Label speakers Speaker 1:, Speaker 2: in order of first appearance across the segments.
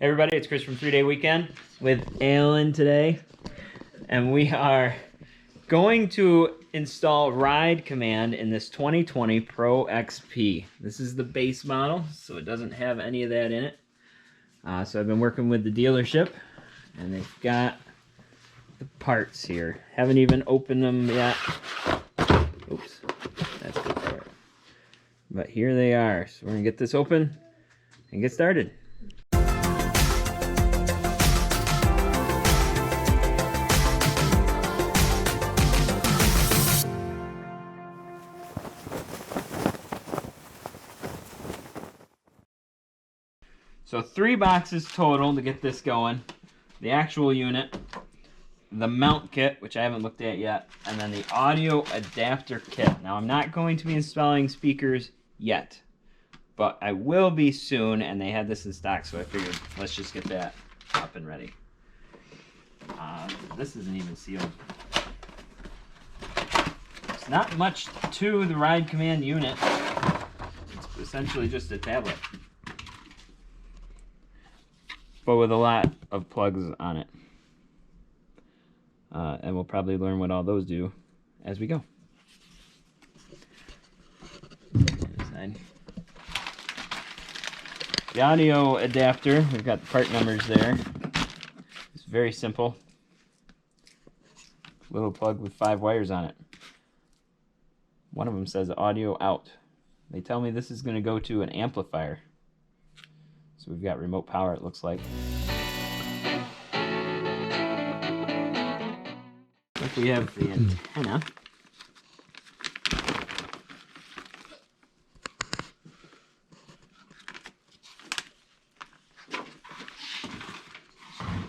Speaker 1: Hey everybody, it's Chris from 3-Day Weekend with Alan today, and we are going to install Ride Command in this 2020 Pro XP. This is the base model, so it doesn't have any of that in it. So I've been working with the dealership, and they've got the parts here. Haven't even opened them yet. Oops, that's good for it. But here they are. So we're gonna get this open and get started. So 3 boxes total to get this going. The actual unit, the mount kit, which I haven't looked at yet, and then the audio adapter kit. Now I'm not going to be installing speakers yet, but I will be soon, and they had this in stock, so I figured let's just get that up and ready. This isn't even sealed. It's not much to the Ride Command unit. It's essentially just a tablet, but with a lot of plugs on it. And we'll probably learn what all those do as we go. The audio adapter, we've got the part numbers there. It's very simple. Little plug with 5 wires on it. One of them says audio out. They tell me this is going to go to an amplifier. So we've got remote power, it looks like. If we have the antenna.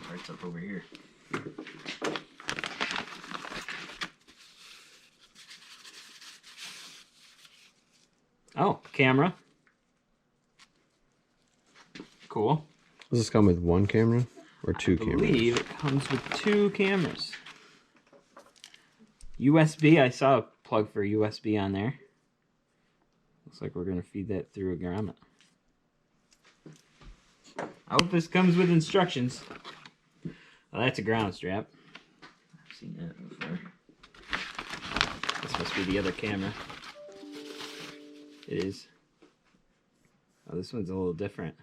Speaker 1: Parts up over here. Oh, camera. Cool.
Speaker 2: Does this come with one camera or 2 cameras?
Speaker 1: I believe it comes with 2 cameras. USB, I saw a plug for USB on there. Looks like we're going to feed that through a grommet. I hope this comes with instructions. Oh, that's a ground strap. I've seen that before. This must be the other camera. It is. Oh, this one's a little different.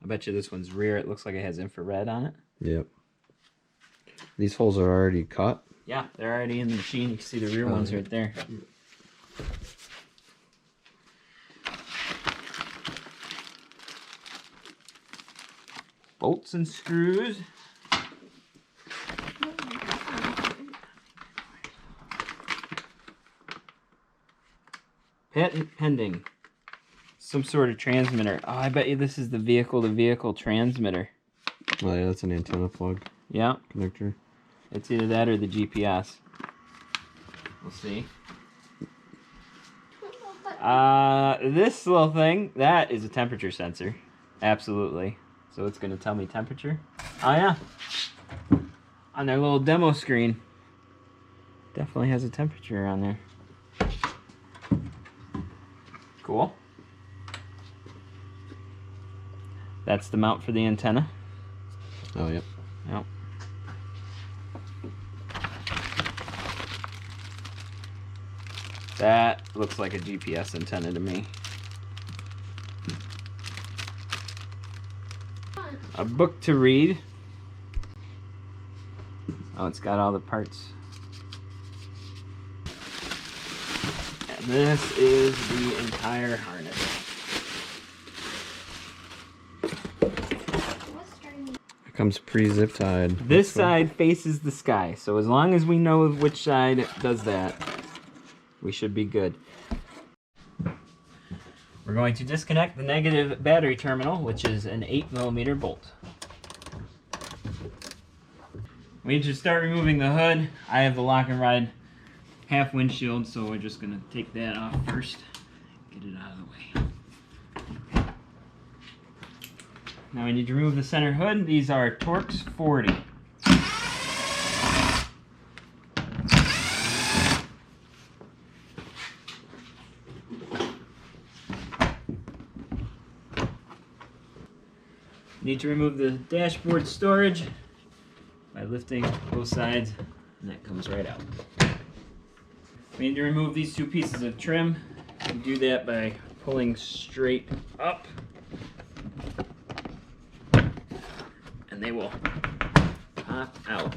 Speaker 1: I bet you this one's rear. It looks like it has infrared on it.
Speaker 2: Yep. These holes are already cut?
Speaker 1: Yeah, they're already in the machine. You can see the rear ones right there. Bolts and screws. Patent pending. Some sort of transmitter. Oh, I bet you this is the vehicle-to-vehicle transmitter.
Speaker 2: Oh yeah, that's an antenna plug.
Speaker 1: Yeah.
Speaker 2: Connector.
Speaker 1: It's either that or the GPS. We'll see. This little thing, that is a temperature sensor. Absolutely. So it's going to tell me temperature. Oh yeah. On their little demo screen. Definitely has a temperature on there. Cool. That's the mount for the antenna.
Speaker 2: Oh, yep.
Speaker 1: Yep. That looks like a GPS antenna to me. A book to read. Oh, it's got all the parts. And this is the entire harness.
Speaker 2: It comes pre-zip tied.
Speaker 1: This side faces the sky, so as long as we know which side does that, we should be good. We're going to disconnect the negative battery terminal, which is an 8mm bolt. We need to start removing the hood. I have the Lock and Ride half windshield, so we're just going to take that off first. Get it out of the way. Now we need to remove the center hood. These are Torx 40. Need to remove the dashboard storage by lifting both sides, and that comes right out. We need to remove these two pieces of trim. You do that by pulling straight up, and they will pop out.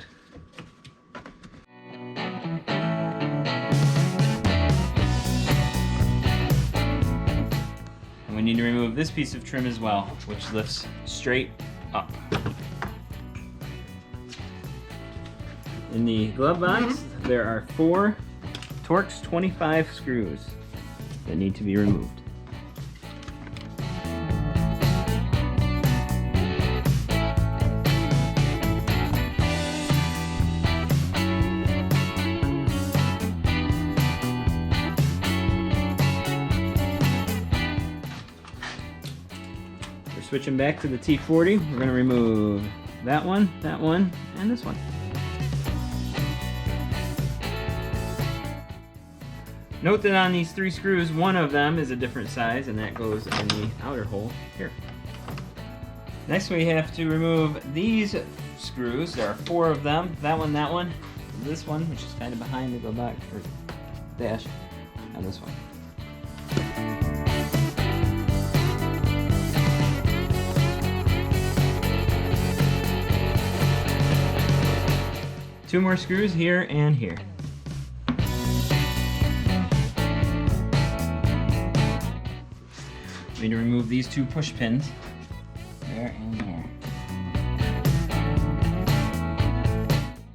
Speaker 1: And we need to remove this piece of trim as well, which lifts straight up. In the glove box, there are 4 Torx 25 screws that need to be removed. We're switching back to the T40. We're going to remove that one, and this one. Note that on these 3 screws, one of them is a different size, and that goes in the outer hole here. Next we have to remove these screws. There are 4 of them. That one, this one, which is kind of behind the glove box, or dash, and this one. Two more screws here and here. We need to remove these 2 push pins, there and there.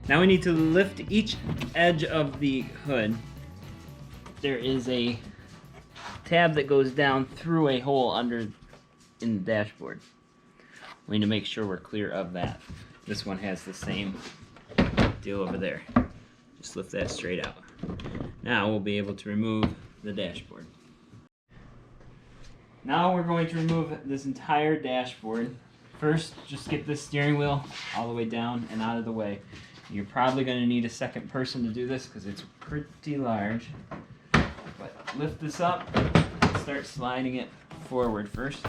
Speaker 1: Now we need to lift each edge of the hood. There is a tab that goes down through a hole under in the dashboard. We need to make sure we're clear of that. This one has the same deal over there. Just lift that straight out. Now we'll be able to remove the dashboard. Now we're going to remove this entire dashboard. First, just get this steering wheel all the way down and out of the way. You're probably going to need a second person to do this because it's pretty large. But lift this up and start sliding it forward first.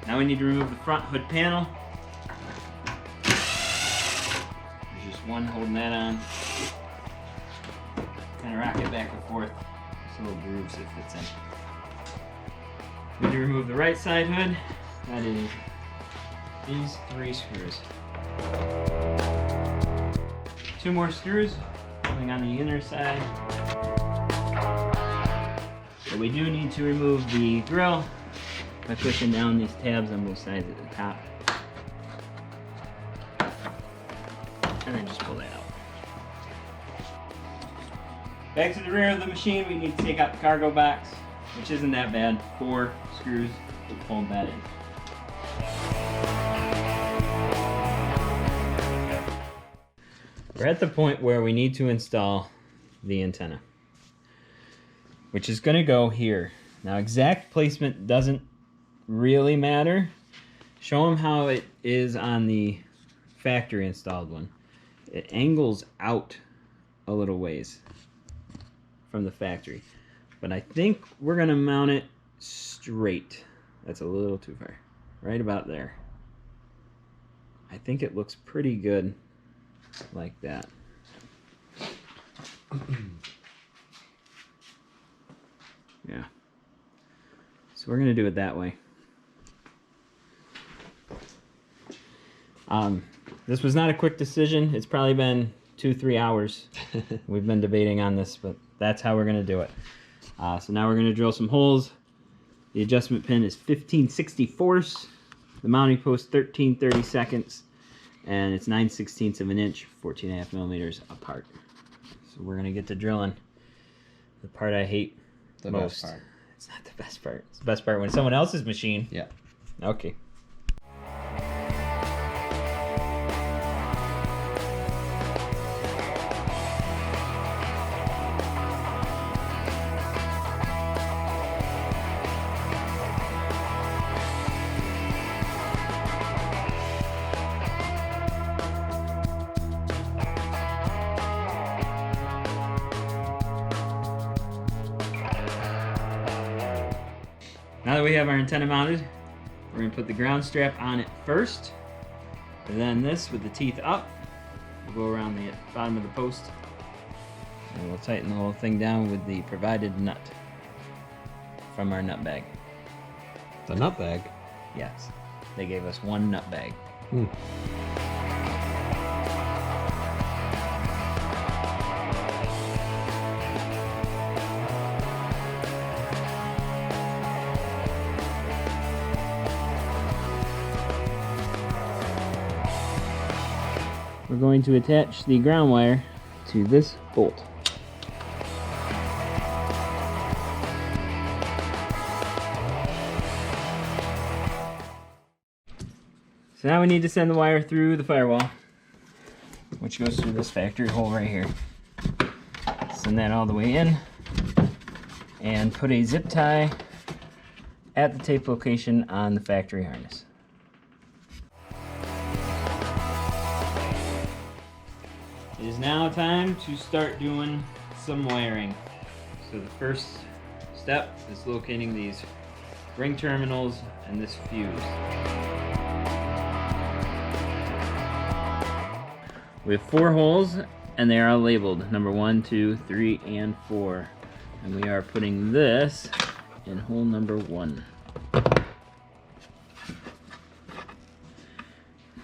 Speaker 1: Now we need to remove the front hood panel. There's just one holding that on. Kind of rock it back and forth. Just little grooves it fits in. We need to remove the right side hood. That is these 3 screws. 2 more screws going on the inner side. But we do need to remove the grill by pushing down these tabs on both sides at the top. And then just pull that out. Back to the rear of the machine, we need to take out the cargo box, which isn't that bad. 4 screws to pull that in. We're at the point where we need to install the antenna, which is going to go here. Now, exact placement doesn't really matter. Show them how it is on the factory installed one. It angles out a little ways from the factory, but I think we're gonna mount it straight. That's a little too far. Right about there. I think it looks pretty good like that. Yeah. So we're gonna do it that way. This was not a quick decision. It's probably been 2-3 hours. We've been debating on this, but that's how we're going to do it. So now we're going to drill some holes. The adjustment pin is 15/64. The mounting post 13/32, and it's 9/16 of an inch, 14.5 millimeters apart. So we're going to get to drilling. The part I hate the most. Best part. It's not the best part. It's the best part when it's someone else's machine.
Speaker 2: Yeah.
Speaker 1: Okay. Now that we have our antenna mounted, we're going to put the ground strap on it first, and then this with the teeth up will go around the bottom of the post, and we'll tighten the whole thing down with the provided nut from our nut bag.
Speaker 2: The nut bag?
Speaker 1: Yes, they gave us one nut bag. We're going to attach the ground wire to this bolt. So now we need to send the wire through the firewall, which goes through this factory hole right here. Send that all the way in and put a zip tie at the tape location on the factory harness. It is now time to start doing some wiring. So the first step is locating these ring terminals and this fuse. We have 4 holes and they are all labeled number 1, 2, 3, and 4. And we are putting this in hole number 1.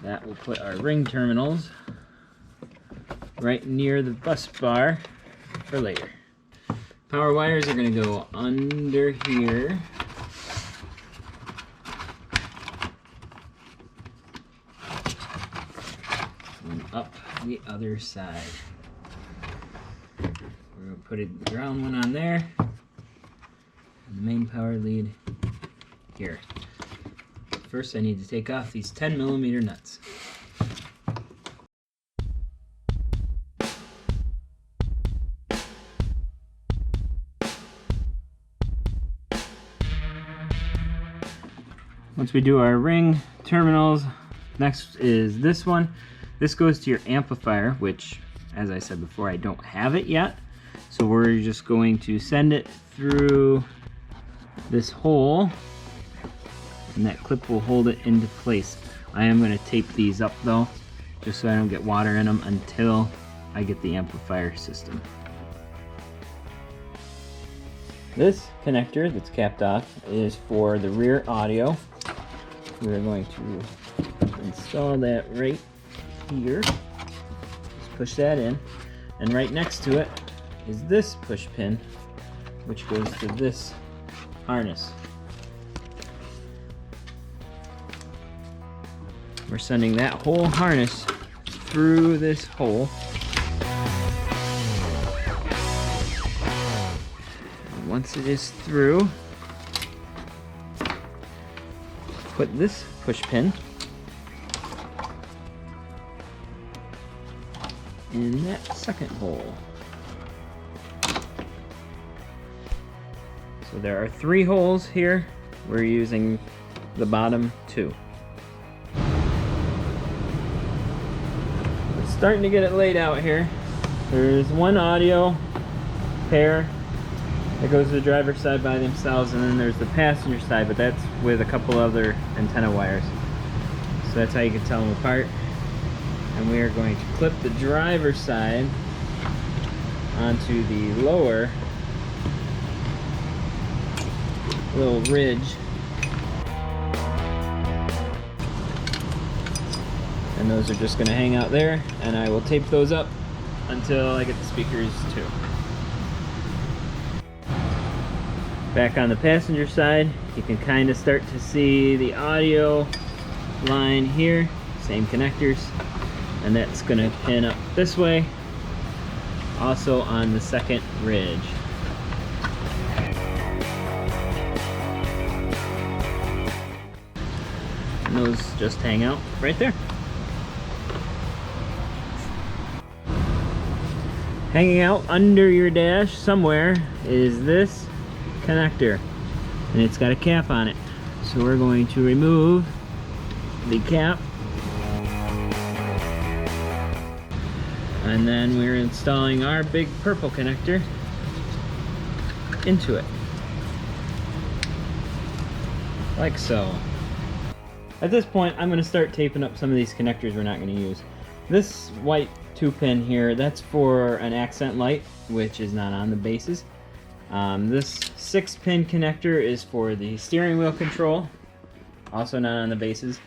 Speaker 1: That will put our ring terminals right near the bus bar for later. Power wires are going to go under here. And up the other side. We're going to put a ground one on there. And the main power lead here. First I need to take off these 10mm nuts. Once we do our ring terminals, next is this one. This goes to your amplifier, which, as I said before, I don't have it yet. So we're just going to send it through this hole, and that clip will hold it into place. I am going to tape these up though, just so I don't get water in them until I get the amplifier system. This connector that's capped off is for the rear audio. We're going to install that right here. Just push that in. And right next to it is this push pin, which goes to this harness. We're sending that whole harness through this hole. And once it is through, put this push pin in that second hole. So there are 3 holes here. We're using the bottom 2. It's starting to get it laid out here. There's one audio pair that goes to the driver's side by themselves, and then there's the passenger side, but that's with a couple other antenna wires. So that's how you can tell them apart. And we are going to clip the driver's side onto the lower little ridge. And those are just going to hang out there, and I will tape those up until I get the speakers too. Back on the passenger side, you can kind of start to see the audio line here, same connectors, and that's going to pin up this way, also on the second ridge. And those just hang out right there. Hanging out under your dash somewhere is this connector, and it's got a cap on it. So we're going to remove the cap, and then we're installing our big purple connector into it. like so. At this point, I'm going to start taping up some of these connectors we're not going to use. This white 2-pin here, that's for an accent light, which is not on the bases. This 6-pin connector is for the steering wheel control, also not on the bases.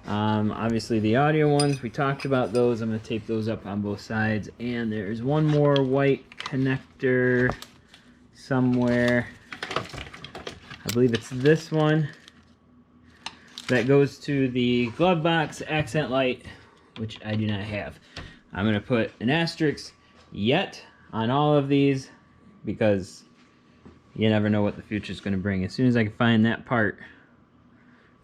Speaker 1: Obviously the audio ones, we talked about those. I'm going to tape those up on both sides. And there's one more white connector somewhere. I believe it's this one. That goes to the glove box accent light, which I do not have. I'm going to put an asterisk yet on all of these because you never know what the future is going to bring. As soon as I can find that part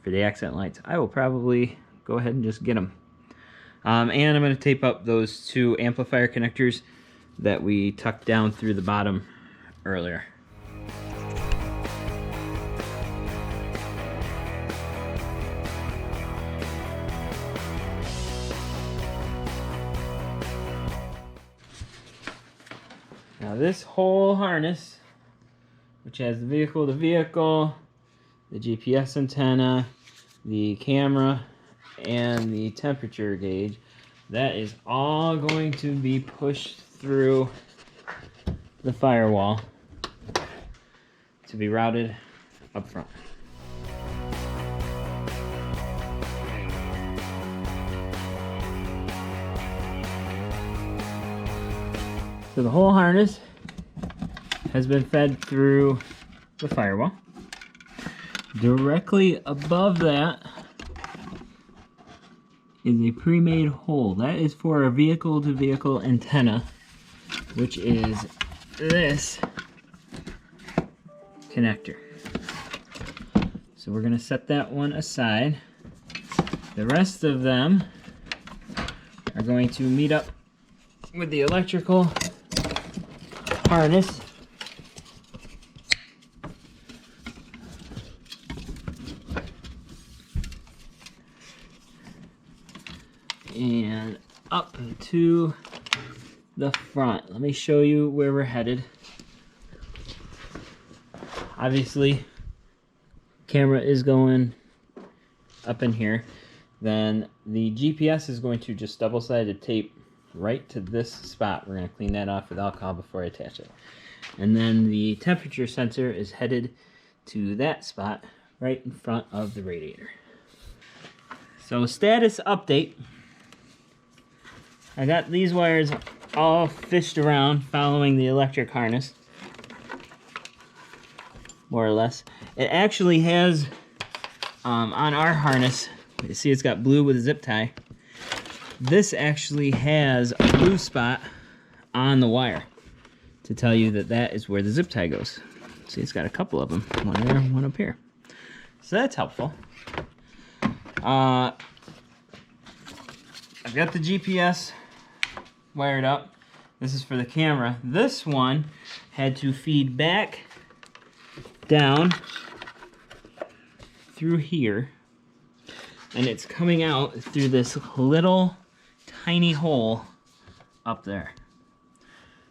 Speaker 1: for the accent lights, I will probably go ahead and just get them. And I'm going to tape up those 2 amplifier connectors that we tucked down through the bottom earlier. Now this whole harness, which has the vehicle-to-vehicle, the GPS antenna, the camera, and the temperature gauge, that is all going to be pushed through the firewall to be routed up front. So the whole harness has been fed through the firewall. Directly above that is a pre-made hole. That is for a vehicle-to-vehicle antenna, which is this connector. So we're going to set that one aside. The rest of them are going to meet up with the electrical harness. And up to the front. Let me show you where we're headed. Obviously, camera is going up in here. Then the GPS is going to just double-sided tape right to this spot. We're going to clean that off with alcohol before I attach it. And then the temperature sensor is headed to that spot right in front of the radiator. So status update. I got these wires all fished around following the electric harness, more or less. It actually has, on our harness, you see it's got blue with a zip tie. This actually has a blue spot on the wire to tell you that that is where the zip tie goes. See, it's got a couple of them, one there, one up here. So that's helpful. I've got the GPS wired up. This is for the camera. This one had to feed back down through here, and it's coming out through this little tiny hole up there.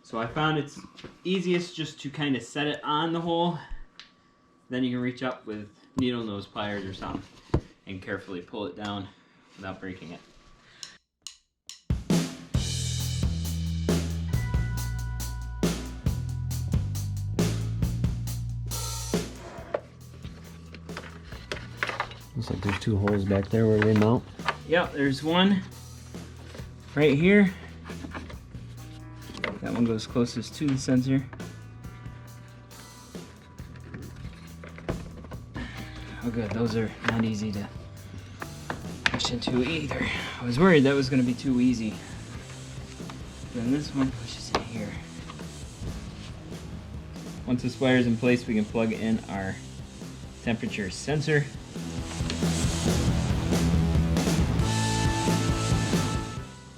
Speaker 1: So I found it's easiest just to kind of set it on the hole, then you can reach up with needle nose pliers or something and carefully pull it down without breaking it.
Speaker 2: Looks like there's 2 holes back there where they mount.
Speaker 1: Yep, there's one right here. That one goes closest to the sensor. Oh good, those are not easy to push into either. I was worried that was going to be too easy. Then this one pushes in here. Once this wire is in place, we can plug in our temperature sensor.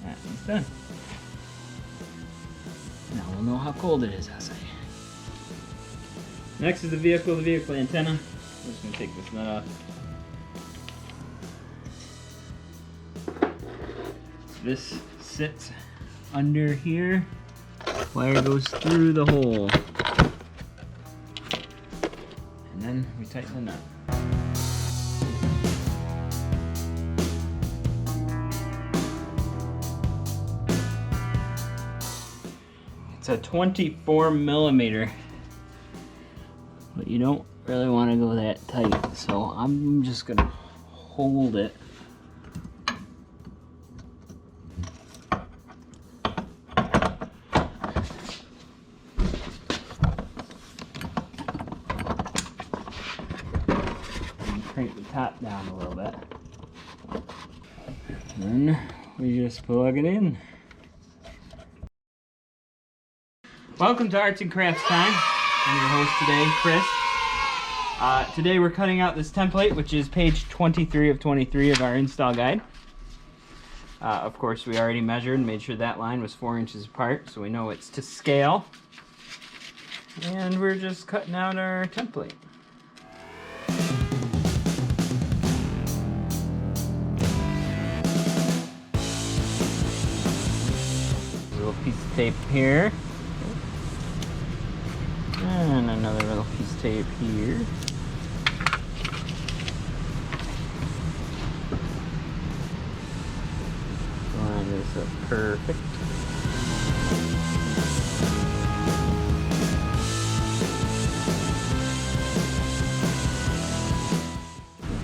Speaker 1: That one's done. Now we'll know how cold it is outside. Next is the vehicle-to-vehicle antenna. I'm just going to take this nut off. This sits under here. Wire goes through the hole. And then we tighten the nut. It's a 24 millimeter, but you don't really want to go that tight, so I'm just gonna hold it. Crank the top down a little bit. And then we just plug it in. Welcome to Arts and Crafts Time. I'm your host today, Chris. Today we're cutting out this template, which is page 23 of 23 of our install guide. Of course, we already measured and made sure that line was 4 inches apart, so we know it's to scale. And we're just cutting out our template. Little piece of tape here. And another little piece of tape here. Line this up perfect.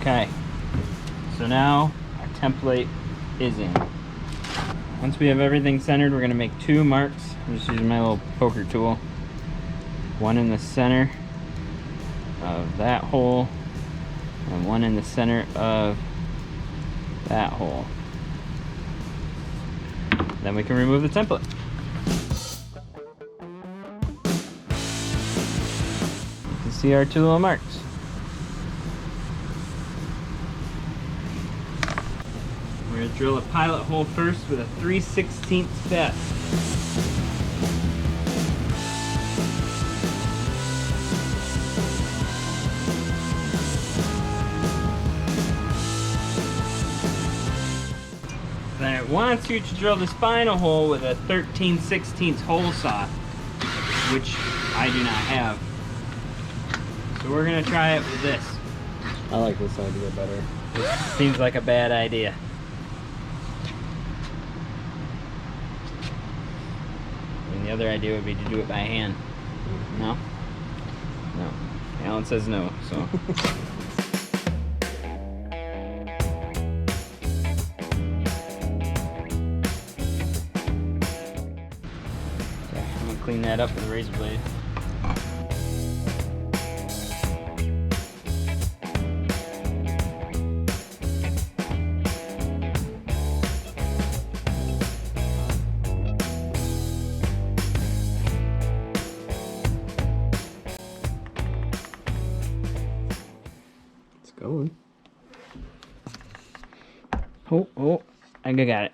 Speaker 1: Okay, so now our template is in. Once we have everything centered, we're going to make 2 marks. I'm just using my little poker tool. One in the center of that hole, and one in the center of that hole. Then we can remove the template. You can see our 2 little marks. We're going to drill a pilot hole first with a 3/16 bit. Then it wants you to drill this final hole with a 13/16 hole saw, which I do not have. So we're going to try it with this.
Speaker 2: I like this idea better.
Speaker 1: This seems like a bad idea. I mean, the other idea would be to do it by hand. No? No. Alan says no, so. Clean that up with a razor blade.
Speaker 2: It's going.
Speaker 1: Oh, I got it.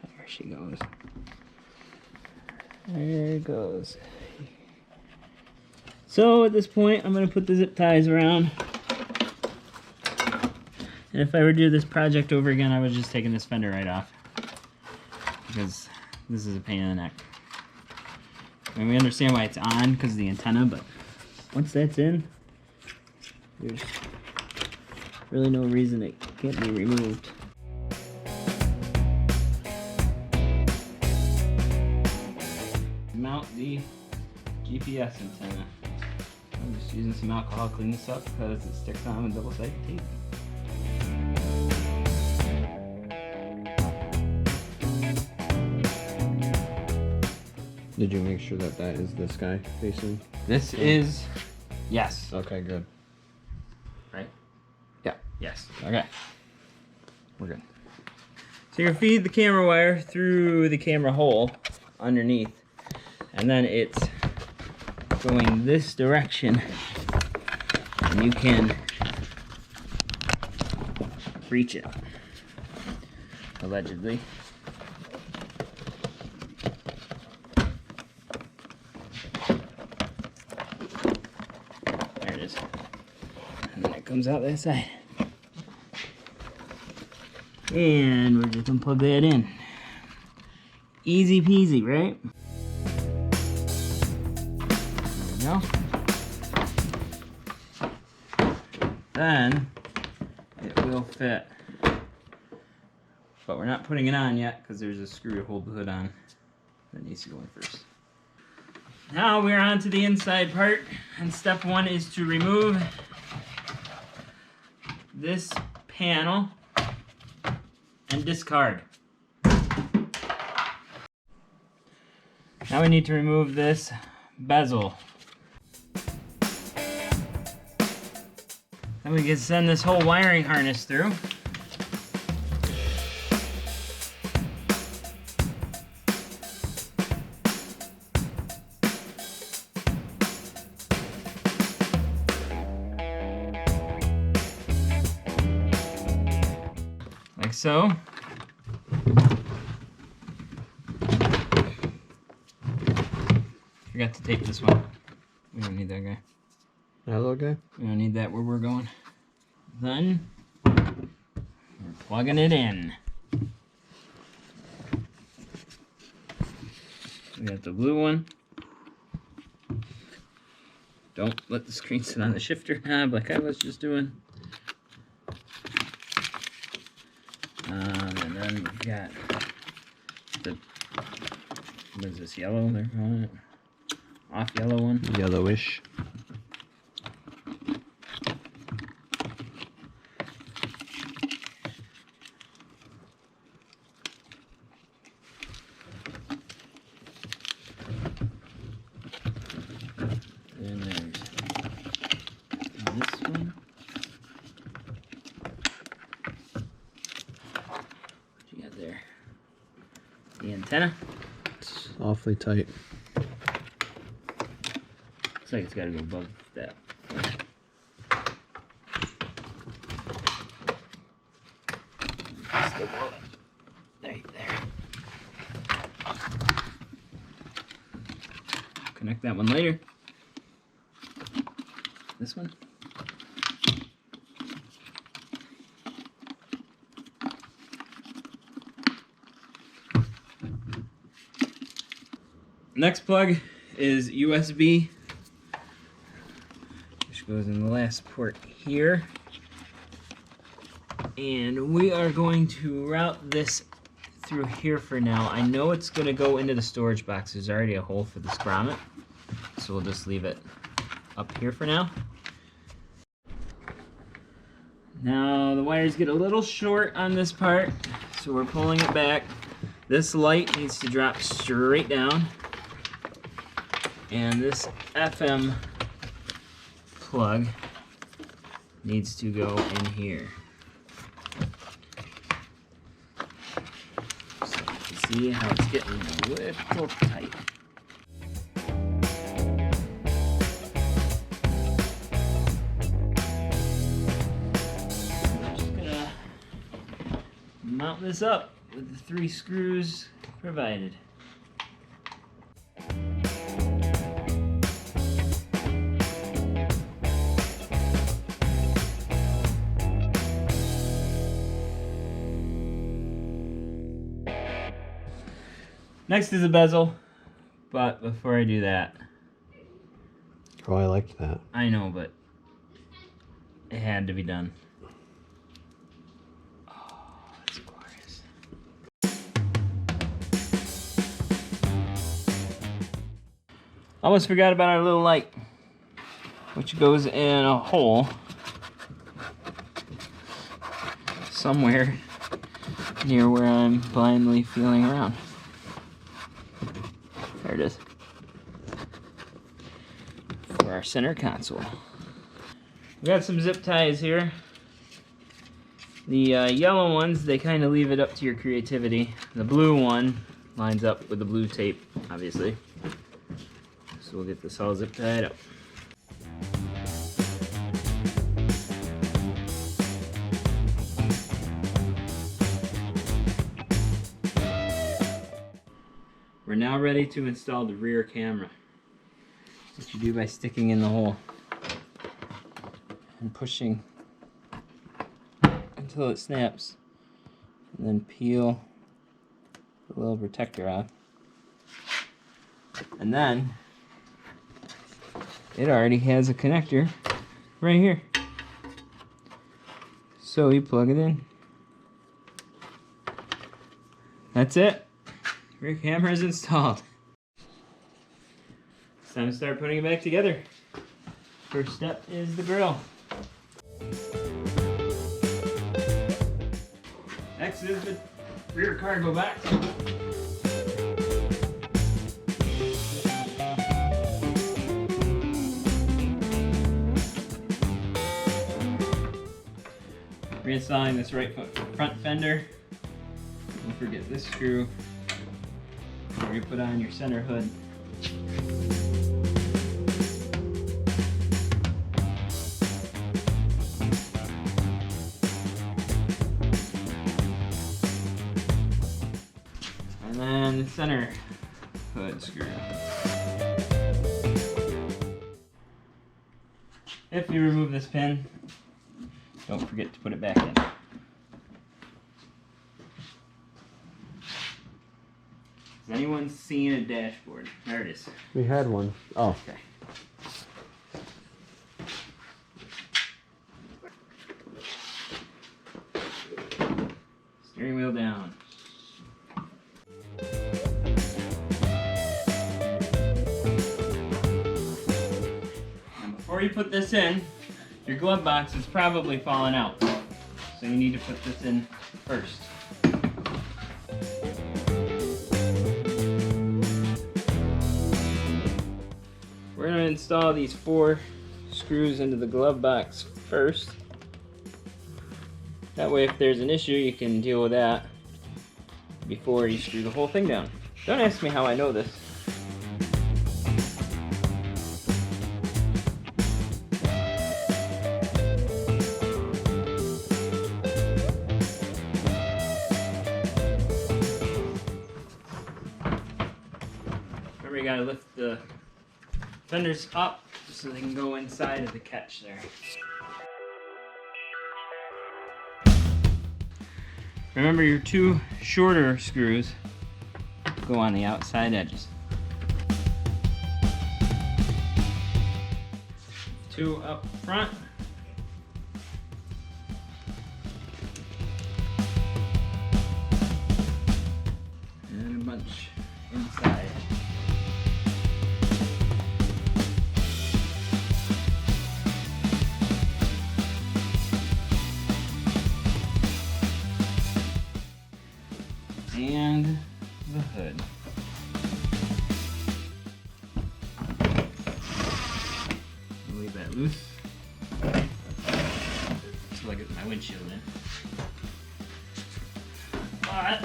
Speaker 1: There she goes. There it goes. So at this point, I'm going to put the zip ties around. And if I were to do this project over again, I would have just taken this fender right off. Because this is a pain in the neck. I mean, we understand why it's on because of the antenna, but once that's in, there's really no reason it can't be removed. Mount the GPS antenna. I'm just using some alcohol to clean this up because it sticks on with double-sided tape.
Speaker 2: Did you make sure that that is this guy facing?
Speaker 1: This is, yes.
Speaker 2: Okay, good.
Speaker 1: Right?
Speaker 2: Yeah.
Speaker 1: Yes. Okay. We're good. So you're gonna feed the camera wire through the camera hole underneath. And then it's going this direction, and you can reach it, allegedly. There it is. And then it comes out that side. And we're just gonna plug that in. Easy peasy, right? There we go. Then it will fit. But we're not putting it on yet because there's a screw to hold the hood on. That needs to go in first. Now we're on to the inside part, and step one is to remove this panel and discard. Now we need to remove this bezel. Then we can send this whole wiring harness through. Like so. Forgot to tape this one. We don't need that guy.
Speaker 2: That little guy?
Speaker 1: We don't need that where we're going. Then we're plugging it in. We got the blue one. Don't let the screen sit on the shifter knob like I was just doing. And then we've got the, what is this, yellow they're calling it? Off yellow one.
Speaker 2: Yellowish.
Speaker 1: And there's this one. What you got there? The antenna.
Speaker 2: It's awfully tight.
Speaker 1: Looks like it's got to go above that. Still below it. Right there. Connect that one later. This one. Next plug is USB, which goes in the last port here. And we are going to route this through here for now. I know it's going to go into the storage box. There's already a hole for this grommet, so we'll just leave it up here for now. Now the wires get a little short on this part, so we're pulling it back. This light needs to drop straight down, and this FM plug needs to go in here. So you can see how it's getting a little tight. Mount this up with the 3 screws provided. Next is a bezel, but before I do that,
Speaker 2: Oh, I liked that.
Speaker 1: I know, but it had to be done. Almost forgot about our little light, which goes in a hole somewhere near where I'm blindly feeling around. There it is. For our center console. We got some zip ties here. The yellow ones, they kind of leave it up to your creativity. The blue one lines up with the blue tape, obviously. So we'll get this all zip tied up. We're now ready to install the rear camera, which you do by sticking in the hole and pushing until it snaps, and then peel the little protector off. And then it already has a connector right here. So you plug it in. That's it. Rear camera is installed. It's time to start putting it back together. First step is the grill. Next is the rear cargo box. Reinstalling this right front fender. Don't forget this screw before you put on your center hood. And then the center hood screw. If you remove this pin, don't forget to put it back in. Has anyone seen a dashboard? There it is.
Speaker 2: We had one. Oh.
Speaker 1: Okay. Steering wheel down. And before you put this in, your glove box is probably falling out. So you need to put this in first. We're going to install these 4 screws into the glove box first. That way if there's an issue you can deal with that before you screw the whole thing down. Don't ask me how I know this. Remember, you gotta lift the fenders up so they can go inside of the catch there. Remember, your 2 shorter screws go on the outside edges. 2 up front. And a bunch inside. And the hood. I'll leave that loose. So I get my windshield in. But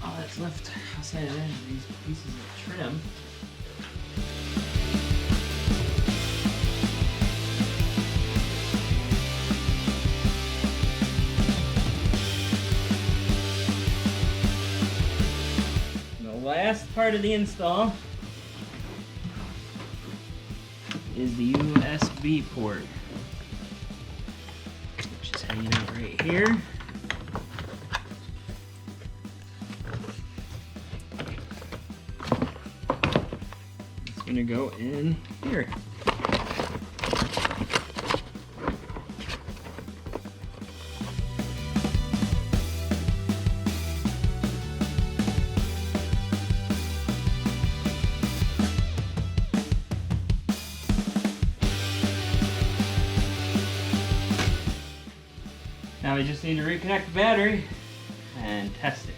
Speaker 1: all that's left outside of that is these pieces of trim. Last part of the install is the USB port, which is hanging out right here. It's gonna go in here. Now we just need to reconnect the battery and test it.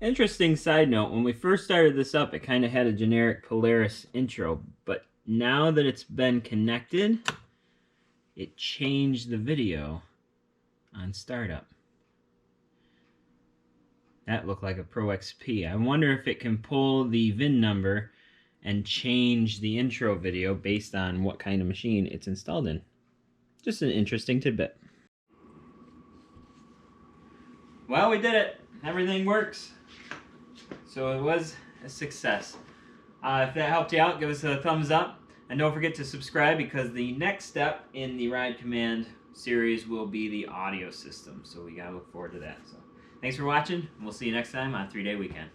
Speaker 1: Interesting side note, when we first started this up, it kind of had a generic Polaris intro, but now that it's been connected, it changed the video on startup. That looked like a Pro XP. I wonder if it can pull the VIN number and change the intro video based on what kind of machine it's installed in. just an interesting tidbit. Well, we did it. Everything works. So it was a success. If that helped you out, give us a thumbs up. And don't forget to subscribe, because the next step in the Ride Command series will be the audio system. So we gotta look forward to that. So thanks for watching, and we'll see you next time on 3 Day Weekend.